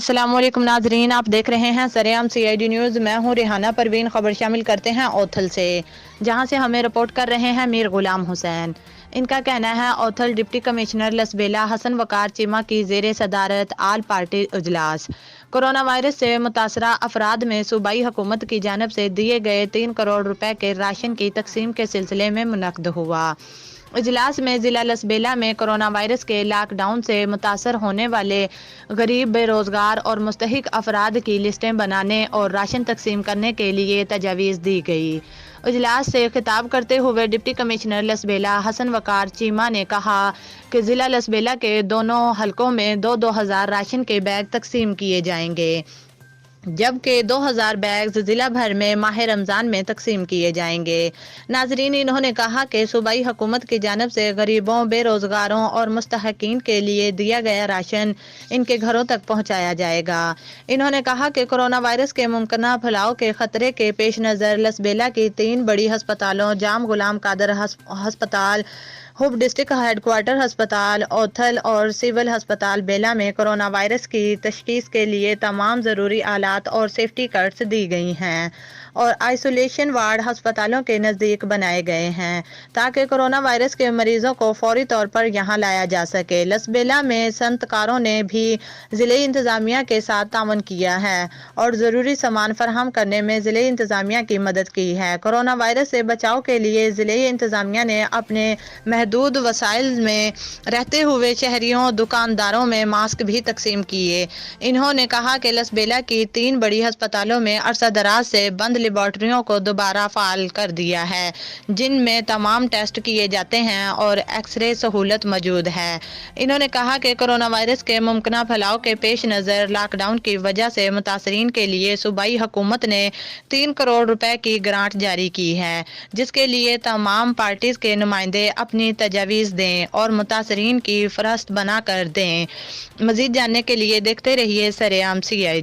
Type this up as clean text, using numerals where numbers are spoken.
السلام علیکم ناظرین، آپ دیکھ رہے ہیں سرعام CID نیوز۔ میں ہوں ریحانہ پروین۔ خبر شامل کرتے ہیں اوتھل سے، جہاں سے ہمیں رپورٹ کر رہے ہیں میر غلام حسین۔ ان کا کہنا ہے اوتھل ڈپٹی کمشنر لسبیلا حسن وقار چیمہ کی زیر صدارت آل پارٹی اجلاس۔ کورونا وائرس سے متاثرہ افراد میں صوبائی حکومت کی جانب سے دیے گئے 3 کروڑ روپے کے راشن کی تقسیم کے سلسلے میں منعقد ہوا۔ اجلاس میں ضلع لسبیلا میں کورونا وائرس کے لاک ڈاؤن سے متاثر ہونے والے غریب، بے روزگار اور مستحق افراد کی لسٹیں بنانے اور راشن تقسیم کرنے کے لیے تجاویز دی گئی۔ اجلاس سے خطاب کرتے ہوئے ڈپٹی کمشنر لسبیلا حسن وقار چیمہ نے کہا کہ ضلع لسبیلا کے دونوں حلقوں میں 2000 راشن کے بیگ تقسیم کیے جائیں گے، جبکہ 2000 بیگز ضلع بھر میں ماہ رمضان میں تقسیم کیے جائیں گے۔ ناظرین، انہوں نے کہا کہ صوبائی حکومت کی جانب سے غریبوں، بے روزگاروں اور مستحقین کے لیے دیا گیا راشن ان کے گھروں تک پہنچایا جائے گا۔ انہوں نے کہا کہ کورونا وائرس کے ممکنہ پھیلاؤ کے خطرے کے پیش نظر لسبیلا کی 3 بڑی ہسپتالوں جام غلام قادر ہسپتال، ہوپ ڈسٹرکٹ ہیڈ کوارٹر ہسپتال اوتھل اور سول ہسپتال بیلا میں کورونا وائرس کی تشخیص کے لیے تمام ضروری آلات اور سیفٹی کٹس دی گئی ہیں اور آئسولیشن وارڈ ہسپتالوں کے نزدیک بنائے گئے ہیں تاکہ کورونا وائرس کے مریضوں کو فوری طور پر یہاں لایا جا سکے۔ لسبیلا میں صنعتکاروں نے بھی ضلعی انتظامیہ کے ساتھ تعاون کیا ہے اور ضروری سامان فراہم کرنے میں ضلعی انتظامیہ کی مدد کی ہے۔ کورونا وائرس سے بچاؤ کے لیے ضلعی انتظامیہ نے اپنے محدود وسائل میں رہتے ہوئے شہریوں، دکانداروں میں ماسک بھی تقسیم کیے۔ انہوں نے کہا کہ لسبیلا کی 3 بڑی ہسپتالوں میں عرصہ دراز سے بند لیبارٹریوں کو دوبارہ فعال کر دیا ہے، جن میں تمام ٹیسٹ کیے جاتے ہیں اور ایکس رے سہولت موجود ہے۔ انہوں نے کہا کہ کورونا وائرس کے ممکنہ پھیلاؤ کے پیش نظر لاک ڈاؤن کی وجہ سے متاثرین کے لیے صوبائی حکومت نے 3 کروڑ روپے کی گرانٹ جاری کی ہے، جس کے لیے تمام پارٹیز کے نمائندے اپنی تجاویز دیں اور متاثرین کی فہرست بنا کر دیں۔ مزید جاننے کے لیے دیکھتے رہیے سرعام CID۔